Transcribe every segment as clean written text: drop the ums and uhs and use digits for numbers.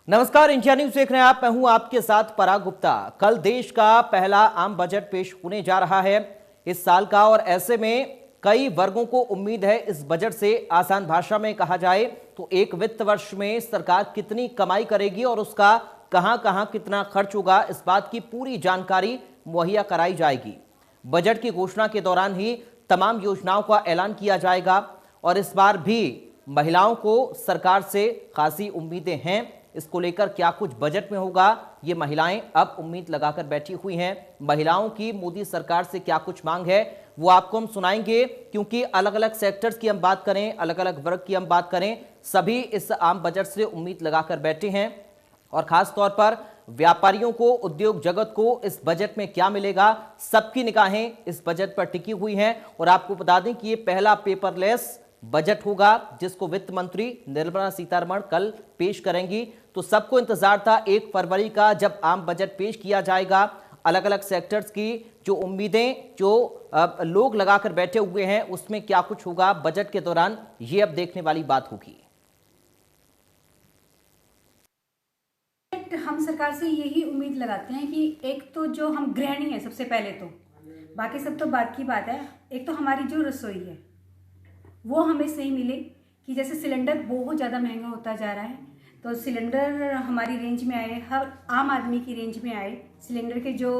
नमस्कार, India news देख रहे हैं आप। मैं हूं आपके साथ पराग गुप्ता। कल देश का पहला आम बजट पेश होने जा रहा है इस साल का, और ऐसे में कई वर्गों को उम्मीद है इस बजट से। आसान भाषा में कहा जाए तो एक वित्त वर्ष में सरकार कितनी कमाई करेगी और उसका कहां कहां कितना खर्च होगा, इस बात की पूरी जानकारी मुहैया कराई जाएगी। बजट की घोषणा के दौरान ही तमाम योजनाओं का ऐलान किया जाएगा, और इस बार भी महिलाओं को सरकार से खासी उम्मीदें हैं। इसको लेकर क्या कुछ बजट में होगा, ये महिलाएं अब उम्मीद लगाकर बैठी हुई हैं। महिलाओं की मोदी सरकार से क्या कुछ मांग है वो आपको हम सुनाएंगे, क्योंकि अलग अलग सेक्टर्स की हम बात करें, अलग अलग वर्ग की हम बात करें, सभी इस आम बजट से उम्मीद लगाकर बैठे हैं। और खास तौर पर व्यापारियों को, उद्योग जगत को इस बजट में क्या मिलेगा, सबकी निगाहें इस बजट पर टिकी हुई हैं। और आपको बता दें कि ये पहला पेपरलेस बजट होगा जिसको वित्त मंत्री निर्मला सीतारमण कल पेश करेंगी। तो सबको इंतजार था 1 फरवरी का, जब आम बजट पेश किया जाएगा। अलग अलग सेक्टर्स की जो उम्मीदें, जो लोग लगाकर बैठे हुए हैं, उसमें क्या कुछ होगा बजट के दौरान, ये अब देखने वाली बात होगी। हम सरकार से यही उम्मीद लगाते हैं कि एक तो जो हम गृहिणी है, सबसे पहले तो बाकी सब तो बात की बात है, एक तो हमारी जो रसोई है वो हमें सही मिले। कि जैसे सिलेंडर बहुत ज़्यादा महंगा होता जा रहा है, तो सिलेंडर हमारी रेंज में आए, हर आम आदमी की रेंज में आए। सिलेंडर की जो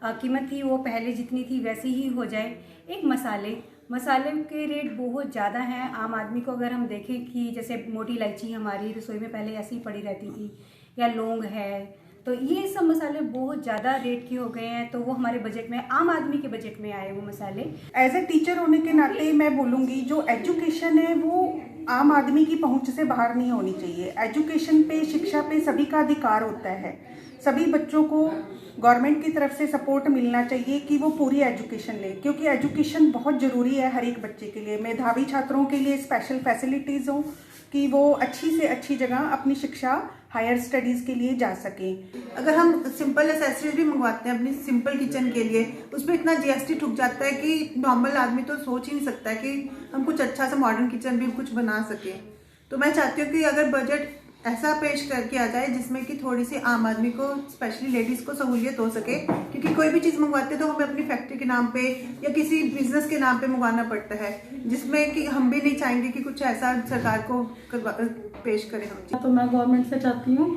कीमत थी वो पहले जितनी थी वैसी ही हो जाए। एक मसाले के रेट बहुत ज़्यादा हैं आम आदमी को। अगर हम देखें कि जैसे मोटी इलायची हमारी रसोई में पहले ऐसी ही पड़ी रहती थी, या लौंग है, तो ये सब मसाले बहुत ज़्यादा रेट के हो गए हैं। तो वो हमारे बजट में, आम आदमी के बजट में आए वो मसाले। एज ए टीचर होने के नाते मैं बोलूँगी, जो एजुकेशन है वो आम आदमी की पहुंच से बाहर नहीं होनी चाहिए। एजुकेशन पे, शिक्षा पे सभी का अधिकार होता है। सभी बच्चों को गवर्नमेंट की तरफ से सपोर्ट मिलना चाहिए कि वो पूरी एजुकेशन ले, क्योंकि एजुकेशन बहुत ज़रूरी है हर एक बच्चे के लिए। मेधावी छात्रों के लिए स्पेशल फैसिलिटीज़ हो कि वो अच्छी से अच्छी जगह अपनी शिक्षा, हायर स्टडीज़ के लिए जा सकें। अगर हम सिंपल एसेसरीज भी मंगवाते हैं अपनी सिंपल किचन के लिए, उसमें इतना जीएसटी ठुक जाता है कि नॉर्मल आदमी तो सोच ही नहीं सकता है कि हम कुछ अच्छा सा मॉडर्न किचन भी कुछ बना सके। तो मैं चाहती हूँ कि अगर बजट ऐसा पेश करके आ जाए जिसमें कि थोड़ी सी आम आदमी को, स्पेशली लेडीज़ को सहूलियत हो सके। क्योंकि कोई भी चीज़ मंगवाते तो हमें अपनी फैक्ट्री के नाम पे या किसी बिजनेस के नाम पे मंगवाना पड़ता है, जिसमें कि हम भी नहीं चाहेंगे कि कुछ ऐसा सरकार को पेश करें हम। तो मैं गवर्नमेंट से चाहती हूँ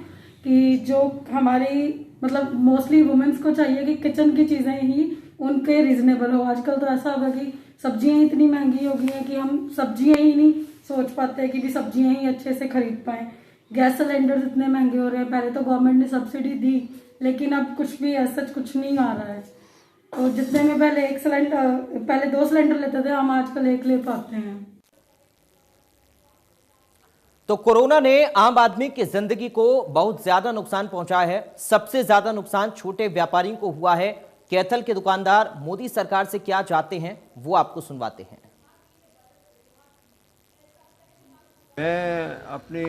कि जो हमारी मतलब मोस्टली वुमेन्स को चाहिए कि किचन की चीज़ें ही उनके रीजनेबल हो। आजकल तो ऐसा होगा कि सब्जियां इतनी महंगी हो गई हैं कि हम सब्जियां ही नहीं सोच पाते कि भी सब्जियां ही अच्छे से खरीद पाएँ। गैस सिलेंडर इतने महंगे हो रहे हैं। पहले तो गवर्नमेंट ने सब्सिडी दी, लेकिन अब कुछ भी ऐसा कुछ नहीं आ रहा है। तो जितने में पहले 2 सिलेंडर लेते थे, हम आजकल 1 ले पाते हैं। तो कोरोना ने आम आदमी की जिंदगी को बहुत ज्यादा नुकसान पहुंचाया है। सबसे ज्यादा नुकसान छोटे व्यापारियों को हुआ है। कैथल के दुकानदार मोदी सरकार से क्या चाहते हैं वो आपको सुनवाते हैं। मैं अपनी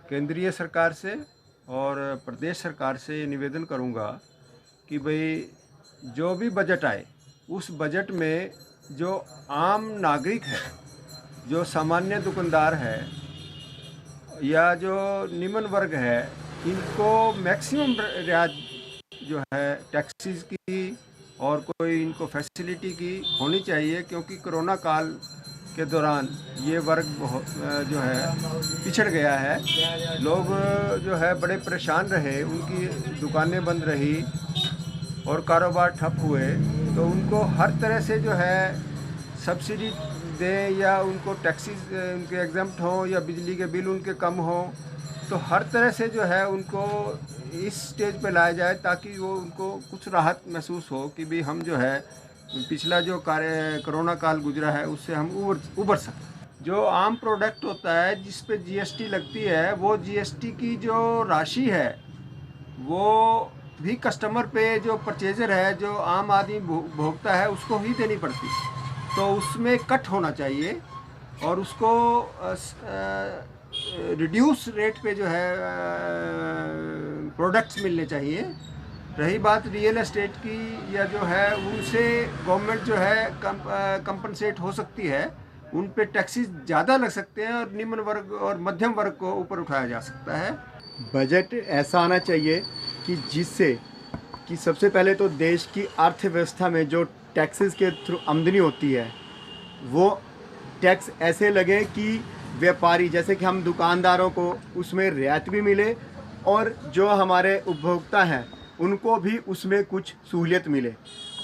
केंद्रीय सरकार से और प्रदेश सरकार से निवेदन करूंगा कि भाई जो भी बजट आए, उस बजट में जो आम नागरिक है, जो सामान्य दुकानदार है या जो निम्न वर्ग है, इनको मैक्सिमम रियायत जो है टैक्सेस की और कोई इनको फैसिलिटी की होनी चाहिए। क्योंकि कोरोना काल के दौरान ये वर्ग जो है पिछड़ गया है। लोग जो है बड़े परेशान रहे, उनकी दुकानें बंद रही और कारोबार ठप हुए। तो उनको हर तरह से जो है सब्सिडी दें, या उनको टैक्सेस उनके एग्जम्प्ट हों, या बिजली के बिल उनके कम हों। तो हर तरह से जो है उनको इस स्टेज पे लाया जाए ताकि वो उनको कुछ राहत महसूस हो कि भी हम जो है पिछला जो कोरोना काल गुजरा है उससे हम उबर सकें। जो आम प्रोडक्ट होता है जिस पे जीएसटी लगती है, वो जीएसटी की जो राशि है वो भी कस्टमर पे, जो परचेजर है, जो आम आदमी भोगता है, उसको ही देनी पड़ती। तो उसमें कट होना चाहिए और उसको रिड्यूस रेट पे जो है प्रोडक्ट्स मिलने चाहिए। रही बात रियल एस्टेट की, या जो है उनसे गवर्नमेंट जो है कंपनसेट हो सकती है, उन पे टैक्सेस ज़्यादा लग सकते हैं और निम्न वर्ग और मध्यम वर्ग को ऊपर उठाया जा सकता है। बजट ऐसा आना चाहिए कि जिससे कि सबसे पहले तो देश की अर्थव्यवस्था में जो टैक्सेस के थ्रू आमदनी होती है वो टैक्स ऐसे लगे कि व्यापारी जैसे कि हम दुकानदारों को उसमें रियायत भी मिले और जो हमारे उपभोक्ता हैं उनको भी उसमें कुछ सहूलियत मिले।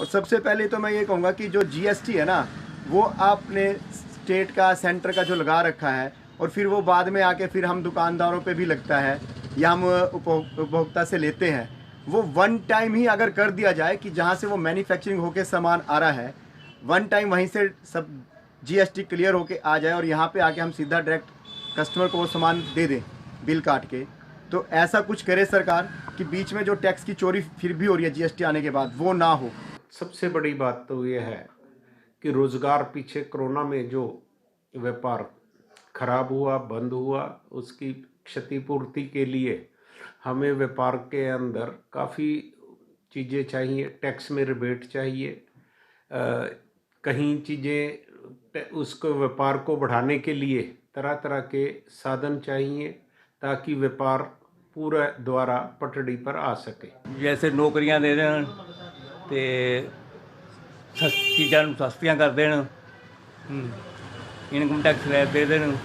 और सबसे पहले तो मैं ये कहूँगा कि जो जीएसटी है ना वो आपने स्टेट का सेंटर का जो लगा रखा है और फिर वो बाद में आके फिर हम दुकानदारों पे भी लगता है या हम उपभोक्ता से लेते हैं, वो वन टाइम ही अगर कर दिया जाए कि जहाँ से वो मैन्युफैक्चरिंग होके सामान आ रहा है वन टाइम वहीं से सब जीएसटी क्लियर होके आ जाए और यहाँ पे आके हम सीधा डायरेक्ट कस्टमर को वो सामान दे दें बिल काट के। तो ऐसा कुछ करे सरकार कि बीच में जो टैक्स की चोरी फिर भी हो रही है जीएसटी आने के बाद वो ना हो। सबसे बड़ी बात तो ये है कि रोज़गार पीछे कोरोना में जो व्यापार खराब हुआ, बंद हुआ, उसकी क्षतिपूर्ति के लिए हमें व्यापार के अंदर काफ़ी चीज़ें चाहिए। टैक्स में रिबेट चाहिए, कहीं चीज़ें उसको व्यापार को बढ़ाने के लिए तरह तरह के साधन चाहिए ताकि व्यापार पूरा द्वारा पटड़ी पर आ सके। जैसे नौकरियां दे देन ते चीज़ां नूं सस्तियां कर देन, इनकम टैक्स दे देन।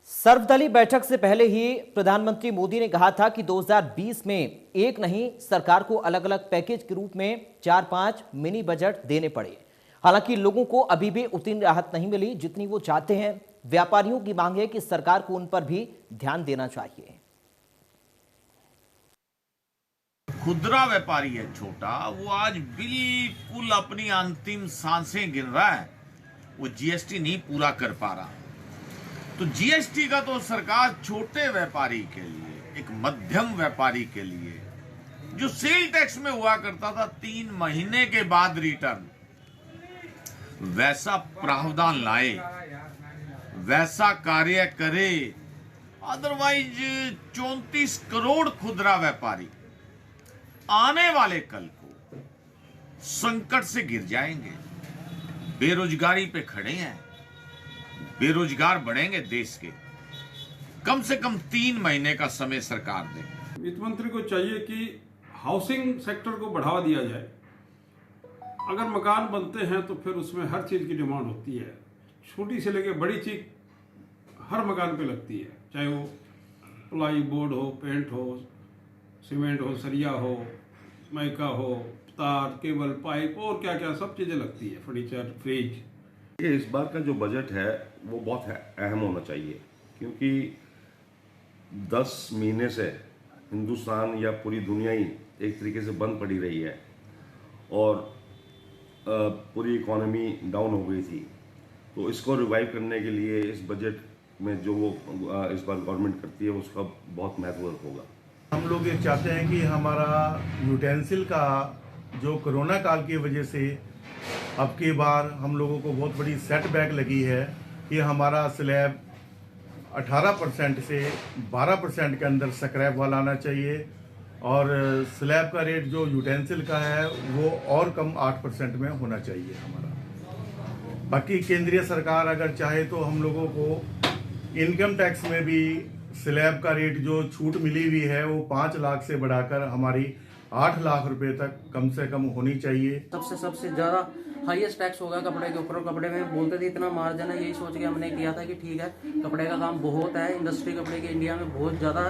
सर्वदलीय बैठक से पहले ही प्रधानमंत्री मोदी ने कहा था कि 2020 में एक नहीं सरकार को अलग अलग पैकेज के रूप में 4-5 मिनी बजट देने पड़े। हालांकि लोगों को अभी भी उतनी राहत नहीं मिली जितनी वो चाहते हैं। व्यापारियों की मांग है कि सरकार को उन पर भी ध्यान देना चाहिए। खुदरा व्यापारी है छोटा, वो आज बिल्कुल अपनी अंतिम सांसें गिन रहा है, वो जीएसटी नहीं पूरा कर पा रहा। तो जीएसटी का तो सरकार छोटे व्यापारी के लिए, एक मध्यम व्यापारी के लिए जो सेल टैक्स में हुआ करता था 3 महीने के बाद रिटर्न, वैसा प्रावधान लाए, वैसा कार्य करे। अदरवाइज 34 करोड़ खुदरा व्यापारी आने वाले कल को संकट से गिर जाएंगे, बेरोजगारी पे खड़े हैं, बेरोजगार बढ़ेंगे देश के। कम से कम 3 महीने का समय सरकार दे। वित्त मंत्री को चाहिए कि हाउसिंग सेक्टर को बढ़ावा दिया जाए। अगर मकान बनते हैं तो फिर उसमें हर चीज़ की डिमांड होती है, छोटी से लेकर बड़ी चीज हर मकान पे लगती है, चाहे वो प्लाई बोर्ड हो, पेंट हो, सीमेंट हो, सरिया हो, माइका हो, तार, केबल, पाइप और क्या क्या सब चीज़ें लगती है, फर्नीचर, फ्रिज। इस बार का जो बजट है वो बहुत अहम होना चाहिए क्योंकि 10 महीने से हिंदुस्तान या पूरी दुनिया ही एक तरीके से बंद पड़ी रही है और पूरी इकोनॉमी डाउन हो गई थी। तो इसको रिवाइव करने के लिए इस बजट में जो वो इस बार गवर्नमेंट करती है उसका बहुत महत्व होगा। हम लोग ये चाहते हैं कि हमारा यूटेंसिल का जो कोरोना काल की वजह से अब की बार हम लोगों को बहुत बड़ी सेटबैक लगी है कि हमारा स्लैब 18% से 12% के अंदर स्क्रैप वाला आना चाहिए और स्लैब का रेट जो यूटेंसिल का है वो और कम 8% में होना चाहिए हमारा। बाकी केंद्रीय सरकार अगर चाहे तो हम लोगों को इनकम टैक्स में भी स्लैब का रेट जो छूट मिली हुई है वो 5 लाख से बढ़ाकर हमारी 8 लाख रुपए तक कम से कम होनी चाहिए। सबसे ज़्यादा हाईएस्ट टैक्स होगा कपड़े के ऊपर। कपड़े में बोलते थे इतना मार्जिन है, यही सोच के हमने किया था कि ठीक है कपड़े का काम बहुत है, इंडस्ट्री कपड़े की इंडिया में बहुत ज़्यादा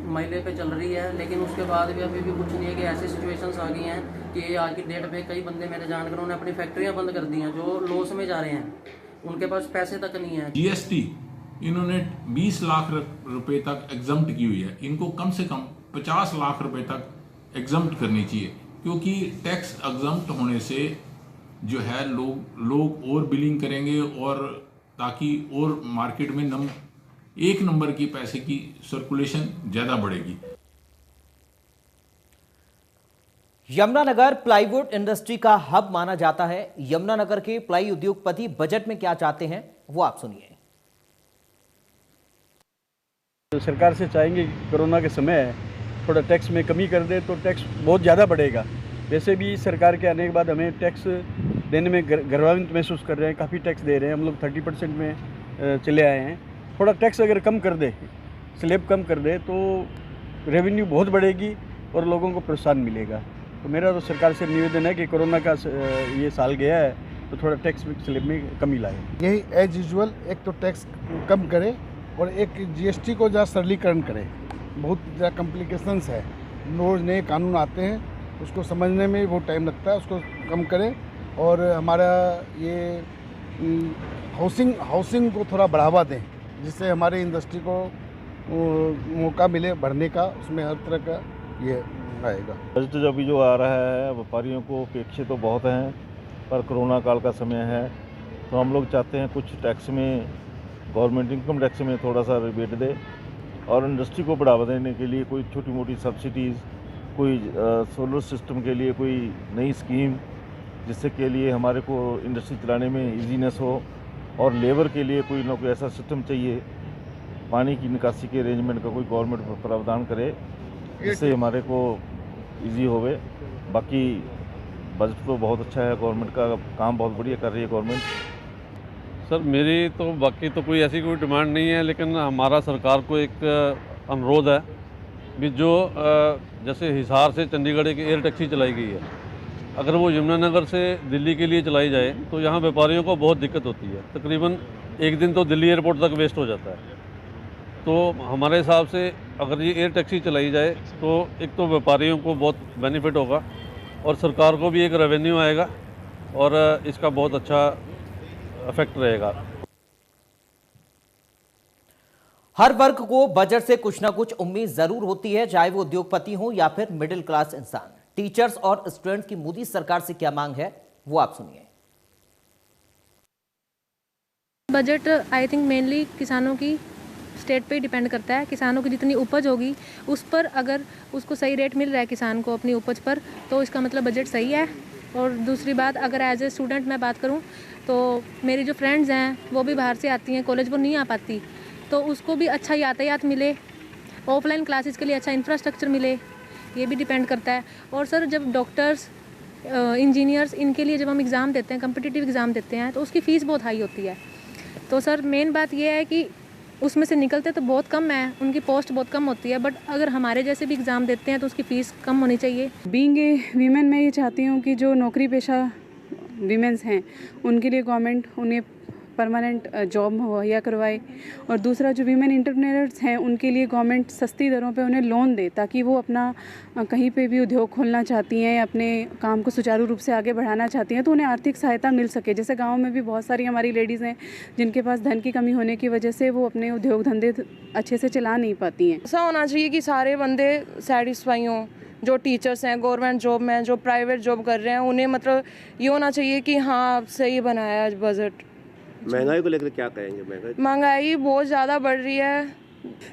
महीने पे चल रही है, लेकिन उसके बाद भी अभी भी कुछ नहीं है कि ऐसी सिचुएशंस आ गई हैं कि आज की डेट पे कई बंदे मेरे जानकर उन्होंने अपनी फैक्ट्रियाँ बंद कर दी हैं जो लॉस में जा रहे हैं, उनके पास पैसे तक नहीं है। जीएसटी इन्होंने 20 लाख रुपए तक एग्जम्प्ट की हुई है, इनको कम से कम 50 लाख रुपए तक एग्जम्प्ट करनी चाहिए क्योंकि टैक्स एग्जम्प्ट होने से जो है लोग और बिलिंग करेंगे और ताकि और मार्केट में एक नंबर की पैसे की सर्कुलेशन ज्यादा बढ़ेगी। यमुनानगर प्लाईवुड इंडस्ट्री का हब माना जाता है। यमुनानगर के प्लाई उद्योगपति बजट में क्या चाहते हैं वो आप सुनिए। तो सरकार से चाहेंगे कि कोरोना के समय थोड़ा टैक्स में कमी कर दे तो टैक्स बहुत ज़्यादा बढ़ेगा। वैसे भी सरकार के आने के बाद हमें टैक्स देने में गर्वान्वित महसूस कर रहे हैं, काफ़ी टैक्स दे रहे हैं हम लोग, 30% में चले आए हैं। थोड़ा टैक्स अगर कम कर दे, स्लैब कम कर दे, तो रेवेन्यू बहुत बढ़ेगी और लोगों को प्रोत्साहन मिलेगा। तो मेरा तो सरकार से निवेदन है कि कोरोना का ये साल गया है तो थोड़ा टैक्स स्लैब में कमी लाए। यही एज यूजुअल एक तो टैक्स कम करे और एक जीएसटी को ज़्यादा सरलीकरण करे। बहुत ज़्यादा कॉम्प्लिकेशंस है, रोज़ नए कानून आते हैं, उसको समझने में बहुत टाइम लगता है, उसको कम करें। और हमारा ये हाउसिंग को थोड़ा बढ़ावा दें, जिससे हमारी इंडस्ट्री को मौका मिले बढ़ने का, उसमें हर तरह का ये आएगा। बजट जो अभी जो आ रहा है व्यापारियों को अपेक्षित तो बहुत हैं, पर कोरोना काल का समय है तो हम लोग चाहते हैं कुछ टैक्स में, गवर्नमेंट इनकम टैक्स में थोड़ा सा रिबेट दे और इंडस्ट्री को बढ़ावा देने के लिए कोई छोटी मोटी सब्सिडीज़, कोई सोलर सिस्टम के लिए कोई नई स्कीम, जिससे के लिए हमारे को इंडस्ट्री चलाने में इजीनेस हो। और लेबर के लिए कोई ना कोई ऐसा सिस्टम चाहिए, पानी की निकासी के अरेंजमेंट का कोई गवर्नमेंट प्रावधान करे जिससे हमारे को इजी होवे। बाकी बजट तो बहुत अच्छा है, गवर्नमेंट का काम बहुत बढ़िया कर रही है गवर्नमेंट। सर मेरी तो बाकी तो कोई ऐसी कोई डिमांड नहीं है, लेकिन हमारा सरकार को एक अनुरोध है कि जो जैसे हिसार से चंडीगढ़ एक एयर टैक्सी चलाई गई है, अगर वो यमुनानगर से दिल्ली के लिए चलाई जाए तो यहाँ व्यापारियों को बहुत दिक्कत होती है। तकरीबन एक दिन तो दिल्ली एयरपोर्ट तक वेस्ट हो जाता है। तो हमारे हिसाब से अगर ये एयर टैक्सी चलाई जाए तो एक तो व्यापारियों को बहुत बेनिफिट होगा और सरकार को भी एक रेवेन्यू आएगा और इसका बहुत अच्छा इफेक्ट रहेगा। हर वर्ग को बजट से कुछ ना कुछ उम्मीद जरूर होती है, चाहे वो उद्योगपति हो या फिर मिडिल क्लास इंसान। टीचर्स और स्टूडेंट्स की मोदी सरकार से क्या मांग है वो आप सुनिए। बजट आई थिंक मेनली किसानों की स्टेट पे डिपेंड करता है। किसानों की जितनी उपज होगी उस पर अगर उसको सही रेट मिल रहा है किसान को अपनी उपज पर, तो इसका मतलब बजट सही है। और दूसरी बात, अगर एज ए स्टूडेंट मैं बात करूं तो मेरी जो फ्रेंड्स हैं वो भी बाहर से आती हैं कॉलेज, वो नहीं आ पाती, तो उसको भी अच्छा यातायात मिले, ऑफलाइन क्लासेस के लिए अच्छा इंफ्रास्ट्रक्चर मिले, ये भी डिपेंड करता है। और सर जब डॉक्टर्स, इंजीनियर्स, इनके लिए जब हम एग्ज़ाम देते हैं, कम्पिटिटिव एग्ज़ाम देते हैं, तो उसकी फ़ीस बहुत हाई होती है। तो सर मेन बात ये है कि उसमें से निकलते तो बहुत कम है, उनकी पोस्ट बहुत कम होती है, बट अगर हमारे जैसे भी एग्ज़ाम देते हैं तो उसकी फ़ीस कम होनी चाहिए। बीइंग ए वीमेन मैं ये चाहती हूँ कि जो नौकरी पेशा वीमेंस हैं उनके लिए गवर्नमेंट उन्हें परमानेंट जॉब मुहैया करवाए। और दूसरा, जो वीमेन एंटरप्रेन्योर्स हैं उनके लिए गवर्नमेंट सस्ती दरों पे उन्हें लोन दे, ताकि वो अपना कहीं पे भी उद्योग खोलना चाहती हैं, अपने काम को सुचारू रूप से आगे बढ़ाना चाहती हैं, तो उन्हें आर्थिक सहायता मिल सके। जैसे गांव में भी बहुत सारी हमारी लेडीज़ हैं जिनके पास धन की कमी होने की वजह से वो अपने उद्योग धंधे अच्छे से चला नहीं पाती हैं। ऐसा होना चाहिए कि सारे बंदे सेटिस्फाई हों, जो टीचर्स हैं गवर्नमेंट जॉब में, जो प्राइवेट जॉब कर रहे हैं, उन्हें मतलब ये होना चाहिए कि हाँ सही बनाया है बजट। महंगाई को लेकर क्या कहेंगे? महंगाई बहुत ज़्यादा बढ़ रही है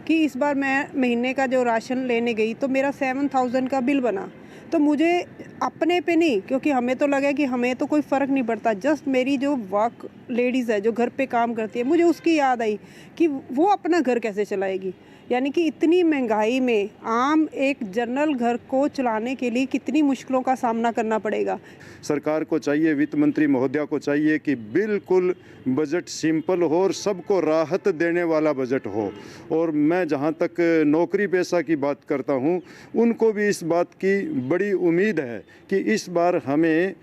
कि इस बार मैं महीने का जो राशन लेने गई तो मेरा 7,000 का बिल बना, तो मुझे अपने पे नहीं, क्योंकि हमें तो लगा कि हमें तो कोई फ़र्क नहीं पड़ता, जस्ट मेरी जो वर्क लेडीज़ है जो घर पे काम करती है, मुझे उसकी याद आई कि वो अपना घर कैसे चलाएगी। यानी कि इतनी महंगाई में आम एक जनरल घर को चलाने के लिए कितनी मुश्किलों का सामना करना पड़ेगा। सरकार को चाहिए, वित्त मंत्री महोदया को चाहिए कि बिल्कुल बजट सिंपल हो और सबको राहत देने वाला बजट हो। और मैं जहां तक नौकरी पेशा की बात करता हूं, उनको भी इस बात की बड़ी उम्मीद है कि इस बार हमें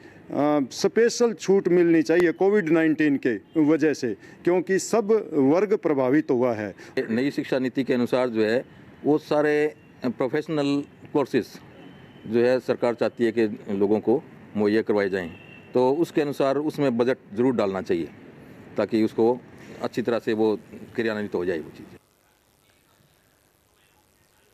स्पेशल छूट मिलनी चाहिए कोविड-19 के वजह से, क्योंकि सब वर्ग प्रभावित हुआ है। नई शिक्षा नीति के अनुसार जो है वो सारे प्रोफेशनल कोर्सेज जो है सरकार चाहती है कि लोगों को मुहैया करवाए जाएं, तो उसके अनुसार उसमें बजट ज़रूर डालना चाहिए ताकि उसको अच्छी तरह से वो क्रियान्वित हो जाए वो चीज़।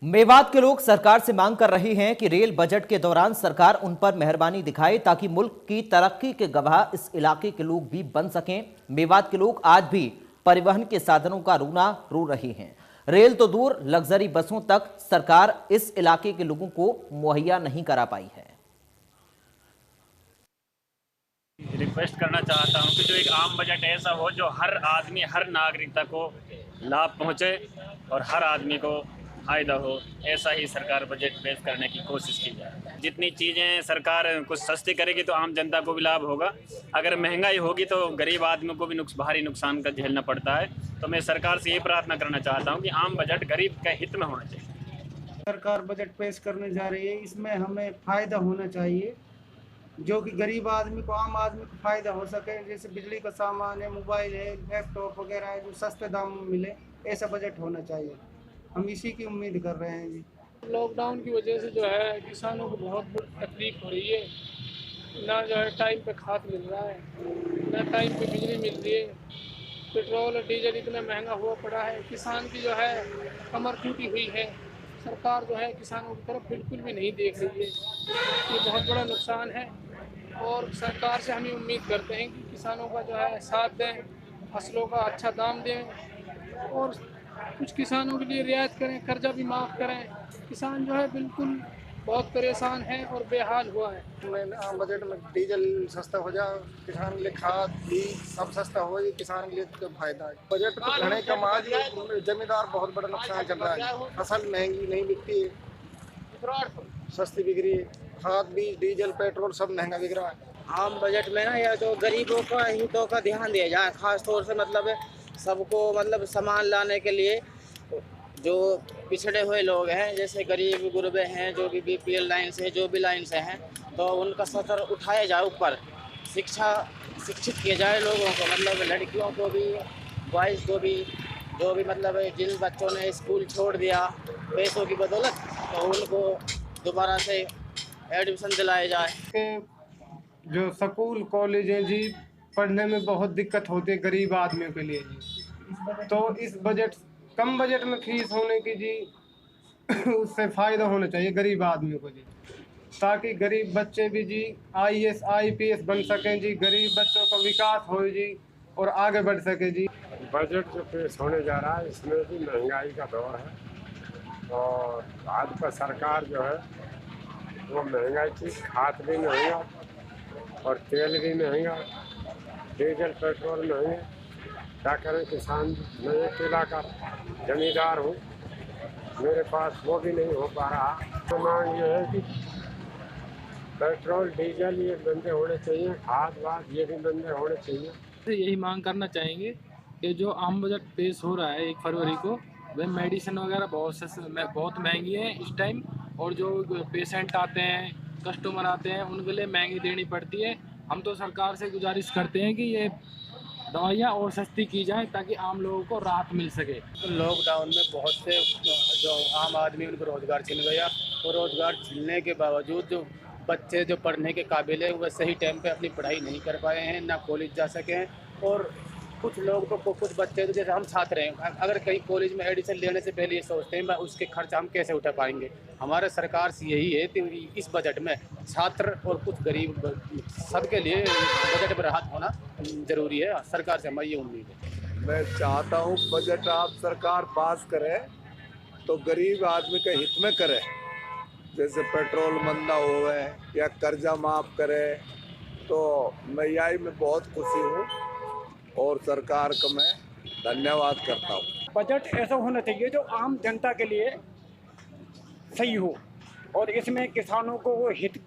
मेवात के लोग सरकार से मांग कर रहे हैं कि रेल बजट के दौरान सरकार उन पर मेहरबानी दिखाए ताकि मुल्क की तरक्की के गवाह इस इलाके के लोग भी बन सकें। मेवात के लोग आज भी परिवहन के साधनों का रोना रो रहे हैं। रेल तो दूर, लग्जरी बसों तक सरकार इस इलाके के लोगों को मुहैया नहीं करा पाई है। रिक्वेस्ट करना चाहता हूं कि जो एक आम बजट ऐसा हो जो हर आदमी, हर नागरिकता को लाभ पहुंचे और हर आदमी को फायदा हो, ऐसा ही सरकार बजट पेश करने की कोशिश की जाए। जितनी चीज़ें सरकार कुछ सस्ती करेगी तो आम जनता को भी लाभ होगा। अगर महंगाई होगी तो गरीब आदमी को भी भारी नुकसान का झेलना पड़ता है। तो मैं सरकार से ये प्रार्थना करना चाहता हूँ कि आम बजट गरीब के हित में होना चाहिए। सरकार बजट पेश करने जा रही है, इसमें हमें फ़ायदा होना चाहिए, जो कि गरीब आदमी को, आम आदमी को फ़ायदा हो सके। जैसे बिजली का सामान है, मोबाइल है, लैपटॉप वगैरह है, जो सस्ते दाम में मिले, ऐसा बजट होना चाहिए। हम इसी की उम्मीद कर रहे हैं जी। लॉकडाउन की वजह से जो है किसानों को बहुत बड़ी तकलीफ हो रही है। ना जो है टाइम पे खाद मिल रहा है, ना टाइम पे बिजली मिल रही है। पेट्रोल और डीजल इतना महंगा हुआ पड़ा है, किसान की जो है कमर टूटी हुई है। सरकार जो है किसानों की तरफ बिल्कुल भी नहीं देख रही है। ये बहुत बड़ा नुकसान है और सरकार से हम ये उम्मीद करते हैं कि किसानों का जो है साथ दें, फसलों का अच्छा दाम दें और कुछ किसानों के लिए रियायत करें, कर्जा भी माफ़ करें। किसान जो है बिल्कुल बहुत परेशान है और बेहाल हुआ है। आम बजट में डीजल सस्ता हो जाए, किसान के लिए खाद भी सब सस्ता हो, ये किसान के लिए तो फायदा है। बजट तो घने कम आज जमींदार बहुत बड़ा नुकसान चल रहा है। फसल महंगी नहीं बिकती है, सस्ती बिक रही है। खाद भी, डीजल, पेट्रोल सब महंगा बिक रहा है। आम बजट में ना या तो गरीबों का हितों का ध्यान दिया जाए, खास तौर से मतलब सबको मतलब सामान लाने के लिए जो पिछड़े हुए लोग हैं, जैसे गरीब गुरबे हैं, जो भी बीपीएल लाइन से, जो भी लाइन से हैं, तो उनका स्तर उठाया जाए ऊपर। शिक्षित किया जाए लोगों को, मतलब लड़कियों को भी, बॉयज़ को भी, जो भी मतलब जिन बच्चों ने स्कूल छोड़ दिया पैसों की बदौलत, तो उनको दोबारा से एडमिशन दिलाया जाए। जो स्कूल कॉलेज हैं जी, पढ़ने में बहुत दिक्कत होती है गरीब आदमियों के लिए जी। तो इस बजट, कम बजट में फीस होने की जी उससे फ़ायदा होना चाहिए गरीब आदमियों को जी, ताकि गरीब बच्चे भी जी IAS IPS बन सकें जी, गरीब बच्चों का विकास हो जी और आगे बढ़ सके जी। बजट जो पेश होने जा रहा है इसमें भी महंगाई का दौर है और आज का सरकार जो है वो महंगाई की, खाद भी महंगा और तेल भी महंगा, डीजल पेट्रोल महंगे। क्या करें, किसान, मैं अकेला का जमींदार हूँ, मेरे पास वो भी नहीं हो पा रहा। तो मांग ये है कि पेट्रोल डीजल ये बंदे होने चाहिए, खाद वाद ये भी बंदे होने चाहिए। तो यही मांग करना चाहेंगे कि जो आम बजट पेश हो रहा है 1 फरवरी को, वह मेडिसिन वगैरह बहुत महंगी है इस टाइम, और जो पेशेंट आते हैं, कस्टमर आते हैं, उनके लिए महंगी देनी पड़ती है। हम तो सरकार से गुजारिश करते हैं कि ये दवाइयाँ और सस्ती की जाए ताकि आम लोगों को राहत मिल सके। लॉकडाउन में बहुत से जो आम आदमी उनको रोज़गार छिन गया, और रोज़गार छिनने के बावजूद जो बच्चे जो पढ़ने के काबिल है वह सही टाइम पे अपनी पढ़ाई नहीं कर पाए हैं, ना कॉलेज जा सके हैं। और कुछ लोग तो, कुछ बच्चे तो जैसे हम छात्र हैं, अगर कहीं कॉलेज में एडमिशन लेने से पहले ये सोचते हैं उसके खर्च हम कैसे उठा पाएंगे। हमारे सरकार से यही है कि इस बजट में छात्र और कुछ गरीब सबके लिए बजट में राहत होना ज़रूरी है। सरकार से हमारी ये उम्मीद है। मैं चाहता हूँ बजट आप सरकार पास करे तो गरीब आदमी के हित में करे, जैसे पेट्रोल मंदा हो गए या कर्जा माफ़ करे, तो मैं यही में बहुत खुशी हूँ और सरकार का मैं धन्यवाद करता हूँ। बजट ऐसा होना चाहिए जो आम जनता के लिए सही हो और इसमें किसानों को हित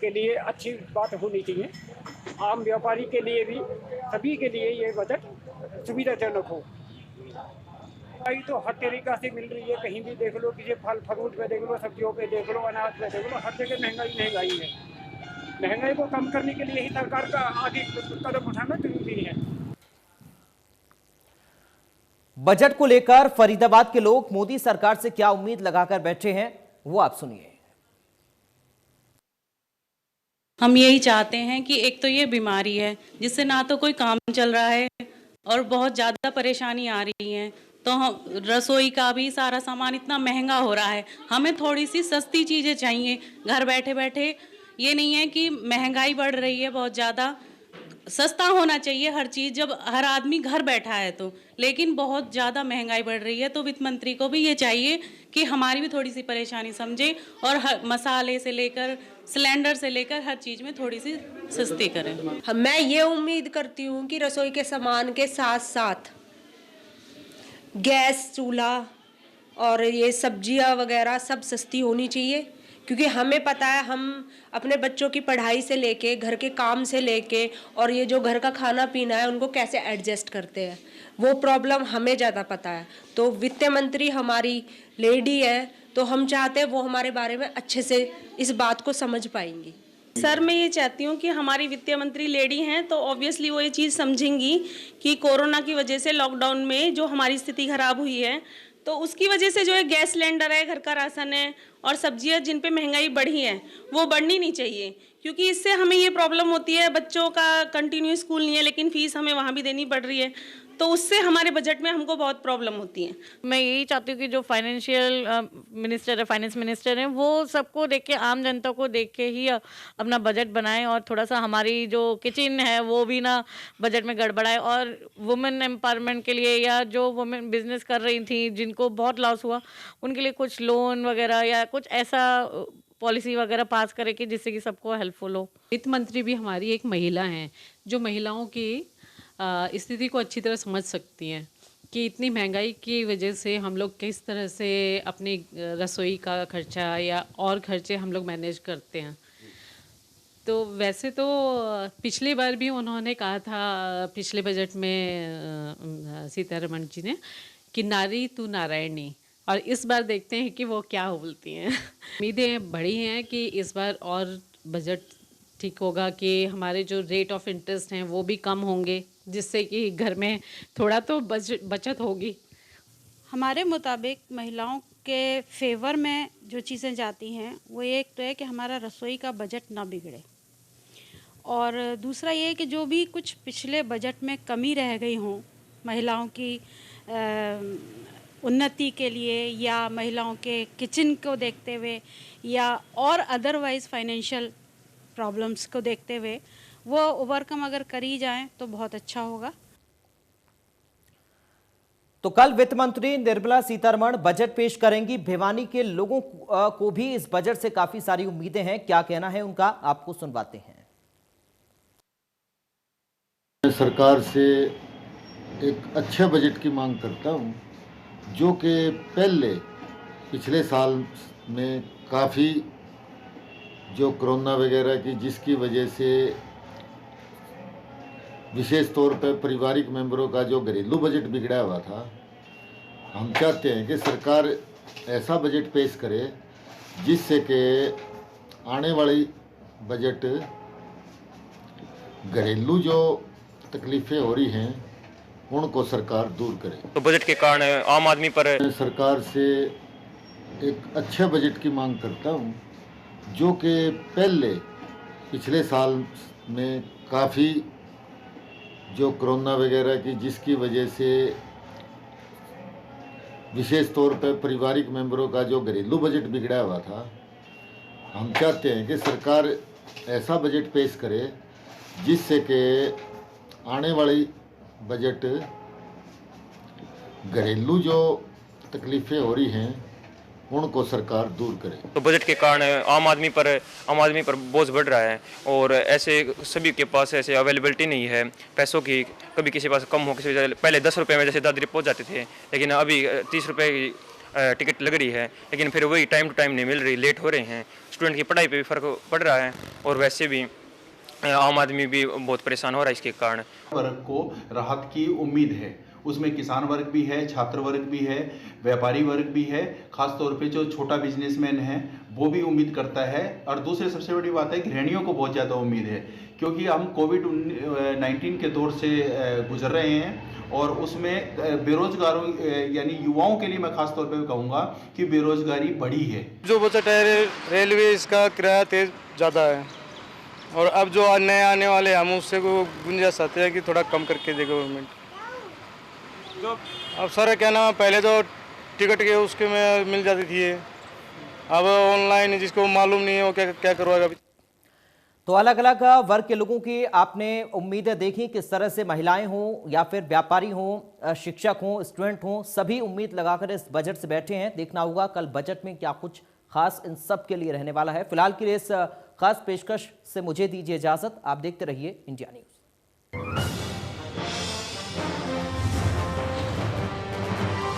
के लिए अच्छी बात होनी चाहिए। आम व्यापारी के लिए भी, सभी के लिए ये बजट सुविधाजनक हो। महंगाई तो हर तरीक़ा से मिल रही है, कहीं भी देख लो, किसी फल फ्रूट पे देख लो, सब्जियों पे देख लो, अनाज पे देख लो, हर जगह महंगाई है। महंगाई को कम करने के लिए ही सरकार का आगे कदम उठाना जरूरी है। बजट को लेकर फरीदाबाद के लोग मोदी सरकार से क्या उम्मीद लगाकर बैठे हैं, वो आप सुनिए। हम यही चाहते हैं कि एक तो ये बीमारी है जिससे ना तो कोई काम चल रहा है और बहुत ज़्यादा परेशानी आ रही है, तो हम रसोई का भी सारा सामान इतना महंगा हो रहा है। हमें थोड़ी सी सस्ती चीज़ें चाहिए घर बैठे बैठे। ये नहीं है कि महंगाई बढ़ रही है बहुत ज़्यादा, सस्ता होना चाहिए हर चीज़ जब हर आदमी घर बैठा है तो, लेकिन बहुत ज़्यादा महंगाई बढ़ रही है। तो वित्त मंत्री को भी ये चाहिए कि हमारी भी थोड़ी सी परेशानी समझे और मसाले से लेकर सिलेंडर से लेकर हर चीज़ में थोड़ी सी सस्ती करें। मैं ये उम्मीद करती हूँ कि रसोई के सामान के साथ साथ गैस चूल्हा और ये सब्जियाँ वगैरह सब सस्ती होनी चाहिए, क्योंकि हमें पता है हम अपने बच्चों की पढ़ाई से लेके, घर के काम से लेके और ये जो घर का खाना पीना है उनको कैसे एडजस्ट करते हैं, वो प्रॉब्लम हमें ज़्यादा पता है। तो वित्त मंत्री हमारी लेडी है, तो हम चाहते हैं वो हमारे बारे में अच्छे से इस बात को समझ पाएंगी। सर मैं ये चाहती हूँ कि हमारी वित्त मंत्री लेडी हैं तो ऑब्वियसली वो ये चीज़ समझेंगी कि कोरोना की वजह से लॉकडाउन में जो हमारी स्थिति खराब हुई है, तो उसकी वजह से जो है गैस सिलेंडर है, घर का राशन है और सब्जियां जिन पे महंगाई बढ़ी है वो बढ़नी नहीं चाहिए, क्योंकि इससे हमें ये प्रॉब्लम होती है, बच्चों का कंटिन्यू स्कूल नहीं है लेकिन फीस हमें वहाँ भी देनी पड़ रही है, तो उससे हमारे बजट में हमको बहुत प्रॉब्लम होती है। मैं यही चाहती हूँ कि जो फाइनेंशियल मिनिस्टर है, फाइनेंस मिनिस्टर हैं, वो सबको देख के, आम जनता को देख के ही अपना बजट बनाएं और थोड़ा सा हमारी जो किचन है वो भी ना बजट में गड़बड़ाए। और वुमेन एम्पावरमेंट के लिए या जो वुमेन बिजनेस कर रही थी जिनको बहुत लॉस हुआ, उनके लिए कुछ लोन वगैरह या कुछ ऐसा पॉलिसी वगैरह पास करे कि जिससे कि सबको हेल्पफुल हो। वित्त मंत्री भी हमारी एक महिला हैं जो महिलाओं की स्थिति को अच्छी तरह समझ सकती हैं कि इतनी महंगाई की वजह से हम लोग किस तरह से अपनी रसोई का खर्चा या और खर्चे हम लोग मैनेज करते हैं। तो वैसे तो पिछली बार भी उन्होंने कहा था, पिछले बजट में सीतारमण जी ने, कि नारी तू नारायणी, और इस बार देखते हैं कि वो क्या बोलती हैं। उम्मीदें बड़ी हैं कि इस बार और बजट ठीक होगा, कि हमारे जो रेट ऑफ इंटरेस्ट हैं वो भी कम होंगे, जिससे कि घर में थोड़ा तो बचत होगी। हमारे मुताबिक महिलाओं के फेवर में जो चीज़ें जाती हैं वो एक तो है कि हमारा रसोई का बजट ना बिगड़े, और दूसरा ये है कि जो भी कुछ पिछले बजट में कमी रह गई हों महिलाओं की उन्नति के लिए या महिलाओं के किचन को देखते हुए या और अदरवाइज़ फाइनेंशियल प्रॉब्लम्स को देखते हुए वो ओवरकम अगर करी जाए तो बहुत अच्छा होगा। तो कल वित्त मंत्री निर्मला सीतारमण बजट पेश करेंगी। भिवानी के लोगों को भी इस बजट से काफी सारी उम्मीदें हैं। क्या कहना है उनका, आपको सुनवाते हैं। मैं सरकार से एक अच्छे बजट की मांग करता हूं, जो कि पहले पिछले साल में काफ़ी जो कोरोना वगैरह की जिसकी वजह से विशेष तौर पर पारिवारिक मेंबरों का जो घरेलू बजट बिगड़ा हुआ था, हम चाहते हैं कि सरकार ऐसा बजट पेश करे जिससे कि आने वाली बजट घरेलू जो तकलीफ़ें हो रही हैं उनको सरकार दूर करे। तो बजट के कारण आम आदमी पर मैं सरकार से एक अच्छे बजट की मांग करता हूं, जो कि पहले पिछले साल में काफ़ी जो कोरोना वगैरह की जिसकी वजह से विशेष तौर पर पारिवारिक मेंबरों का जो घरेलू बजट बिगड़ा हुआ था, हम चाहते हैं कि सरकार ऐसा बजट पेश करे जिससे कि आने वाली बजट घरेलू जो तकलीफ़ें हो रही हैं उनको सरकार दूर करे। तो बजट के कारण आम आदमी पर बोझ बढ़ रहा है और ऐसे सभी के पास ऐसे अवेलेबिलिटी नहीं है पैसों की। कभी किसी पास कम हो, किसी पहले 10 रुपये में जैसे दादरी पहुंच जाते थे, लेकिन अभी 30 रुपये की टिकट लग रही है, लेकिन फिर वही टाइम टू टाइम नहीं मिल रही, लेट हो रहे हैं। स्टूडेंट की पढ़ाई पे भी फ़र्क पड़ रहा है और वैसे भी आम आदमी भी बहुत परेशान हो रहा है इसके कारण। वर्ग को राहत की उम्मीद है, उसमें किसान वर्ग भी है, छात्र वर्ग भी है, व्यापारी वर्ग भी है, खास तौर पे जो छोटा बिजनेसमैन है वो भी उम्मीद करता है। और दूसरी सबसे बड़ी बात है, गृहिणियों को बहुत ज़्यादा उम्मीद है, क्योंकि हम कोविड-19 के दौर से गुजर रहे हैं और उसमें बेरोजगारों यानी युवाओं के लिए मैं खास तौर पे कहूँगा कि बेरोजगारी बढ़ी है। जो बजट है रेलवे इसका किराया तेज ज़्यादा है और अब जो नए आने वाले हम उससे गुंजाइश चाहते हैं कि थोड़ा कम करके दे गवर्नमेंट। अब सर क्या नाम, पहले तो टिकट के उसके में मिल जाती थी, अब ऑनलाइन जिसको मालूम नहीं है वो क्या करवाएगा। तो अलग अलग वर्ग के लोगों की आपने उम्मीदें देखी, किस तरह से महिलाएं हों या फिर व्यापारी हों, शिक्षक हों, स्टूडेंट हों, सभी उम्मीद लगाकर इस बजट से बैठे हैं। देखना होगा कल बजट में क्या कुछ खास इन सब के लिए रहने वाला है। फिलहाल के लिए इस खास पेशकश से मुझे दीजिए इजाजत। आप देखते रहिए इंडिया न्यूज।